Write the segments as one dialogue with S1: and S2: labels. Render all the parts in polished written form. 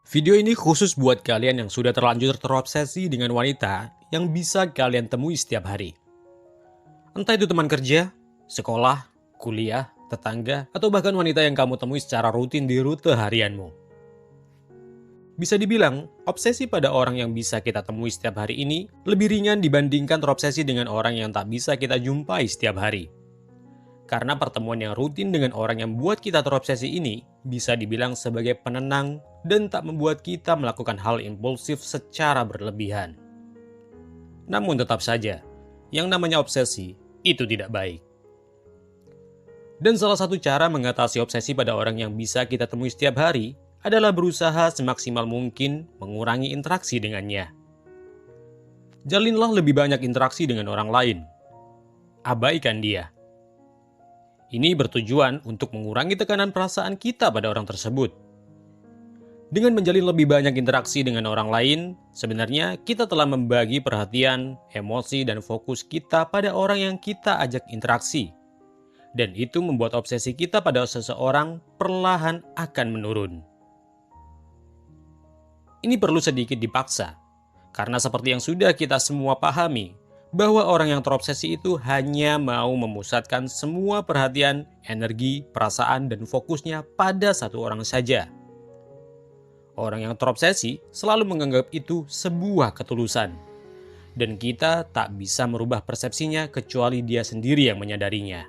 S1: Video ini khusus buat kalian yang sudah terlanjur terobsesi dengan wanita yang bisa kalian temui setiap hari. Entah itu teman kerja, sekolah, kuliah, tetangga, atau bahkan wanita yang kamu temui secara rutin di rute harianmu. Bisa dibilang, obsesi pada orang yang bisa kita temui setiap hari ini lebih ringan dibandingkan terobsesi dengan orang yang tak bisa kita jumpai setiap hari. Karena pertemuan yang rutin dengan orang yang buat kita terobsesi ini bisa dibilang sebagai penenang dan tak membuat kita melakukan hal impulsif secara berlebihan. Namun tetap saja, yang namanya obsesi itu tidak baik. Dan salah satu cara mengatasi obsesi pada orang yang bisa kita temui setiap hari adalah berusaha semaksimal mungkin mengurangi interaksi dengannya. Jalinlah lebih banyak interaksi dengan orang lain. Abaikan dia. Ini bertujuan untuk mengurangi tekanan perasaan kita pada orang tersebut. Dengan menjalin lebih banyak interaksi dengan orang lain, sebenarnya kita telah membagi perhatian, emosi, dan fokus kita pada orang yang kita ajak interaksi. Dan itu membuat obsesi kita pada seseorang perlahan akan menurun. Ini perlu sedikit dipaksa, karena seperti yang sudah kita semua pahami, bahwa orang yang terobsesi itu hanya mau memusatkan semua perhatian, energi, perasaan, dan fokusnya pada satu orang saja. Orang yang terobsesi selalu menganggap itu sebuah ketulusan, dan kita tak bisa merubah persepsinya kecuali dia sendiri yang menyadarinya.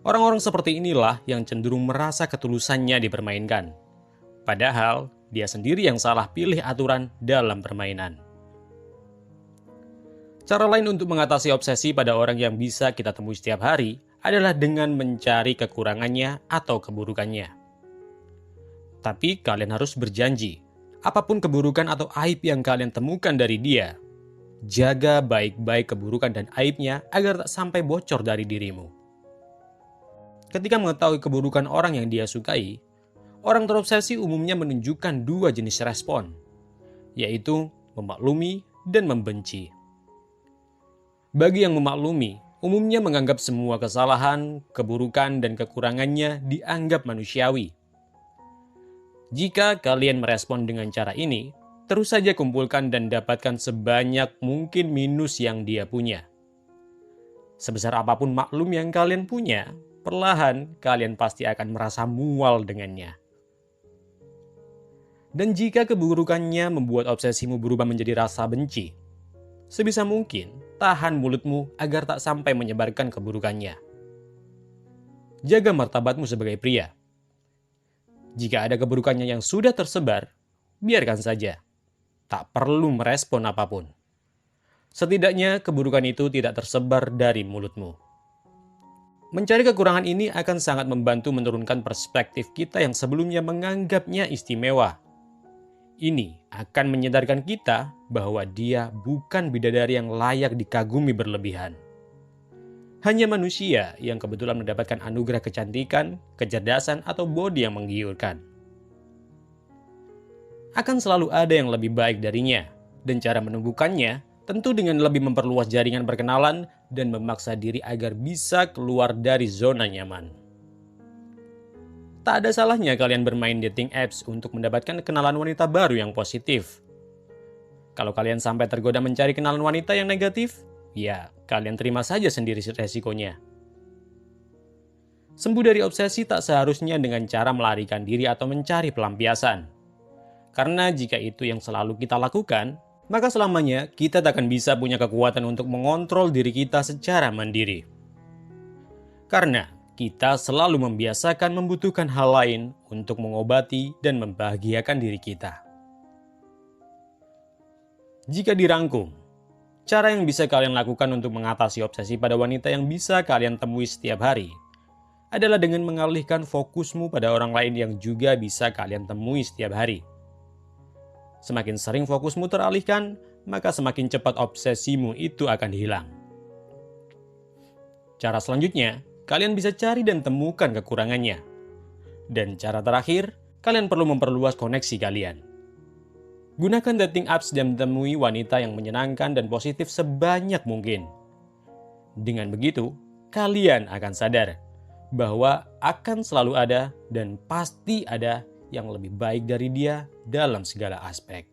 S1: Orang-orang seperti inilah yang cenderung merasa ketulusannya dipermainkan, padahal dia sendiri yang salah pilih aturan dalam permainan. Cara lain untuk mengatasi obsesi pada orang yang bisa kita temui setiap hari adalah dengan mencari kekurangannya atau keburukannya. Tapi kalian harus berjanji, apapun keburukan atau aib yang kalian temukan dari dia, jaga baik-baik keburukan dan aibnya agar tak sampai bocor dari dirimu. Ketika mengetahui keburukan orang yang dia sukai, orang terobsesi umumnya menunjukkan dua jenis respon, yaitu memaklumi dan membenci. Bagi yang memaklumi, umumnya menganggap semua kesalahan, keburukan, dan kekurangannya dianggap manusiawi. Jika kalian merespon dengan cara ini, terus saja kumpulkan dan dapatkan sebanyak mungkin minus yang dia punya. Sebesar apapun maklum yang kalian punya, perlahan kalian pasti akan merasa mual dengannya. Dan jika keburukannya membuat obsesimu berubah menjadi rasa benci, sebisa mungkin tahan mulutmu agar tak sampai menyebarkan keburukannya. Jaga martabatmu sebagai pria. Jika ada keburukannya yang sudah tersebar, biarkan saja. Tak perlu merespon apapun. Setidaknya keburukan itu tidak tersebar dari mulutmu. Mencari kekurangan ini akan sangat membantu menurunkan perspektif kita yang sebelumnya menganggapnya istimewa. Ini akan menyadarkan kita bahwa dia bukan bidadari yang layak dikagumi berlebihan. Hanya manusia yang kebetulan mendapatkan anugerah kecantikan, kecerdasan, atau bodi yang menggiurkan. Akan selalu ada yang lebih baik darinya, dan cara menemukannya tentu dengan lebih memperluas jaringan perkenalan dan memaksa diri agar bisa keluar dari zona nyaman. Tak ada salahnya kalian bermain dating apps untuk mendapatkan kenalan wanita baru yang positif. Kalau kalian sampai tergoda mencari kenalan wanita yang negatif, ya kalian terima saja sendiri resikonya. Sembuh dari obsesi tak seharusnya dengan cara melarikan diri atau mencari pelampiasan. Karena jika itu yang selalu kita lakukan, maka selamanya kita tak akan bisa punya kekuatan untuk mengontrol diri kita secara mandiri. Karena kita selalu membiasakan membutuhkan hal lain untuk mengobati dan membahagiakan diri kita. Jika dirangkum, cara yang bisa kalian lakukan untuk mengatasi obsesi pada wanita yang bisa kalian temui setiap hari adalah dengan mengalihkan fokusmu pada orang lain yang juga bisa kalian temui setiap hari. Semakin sering fokusmu teralihkan, maka semakin cepat obsesimu itu akan hilang. Cara selanjutnya, kalian bisa cari dan temukan kekurangannya. Dan cara terakhir, kalian perlu memperluas koneksi kalian. Gunakan dating apps dan temui wanita yang menyenangkan dan positif sebanyak mungkin. Dengan begitu, kalian akan sadar bahwa akan selalu ada dan pasti ada yang lebih baik dari dia dalam segala aspek.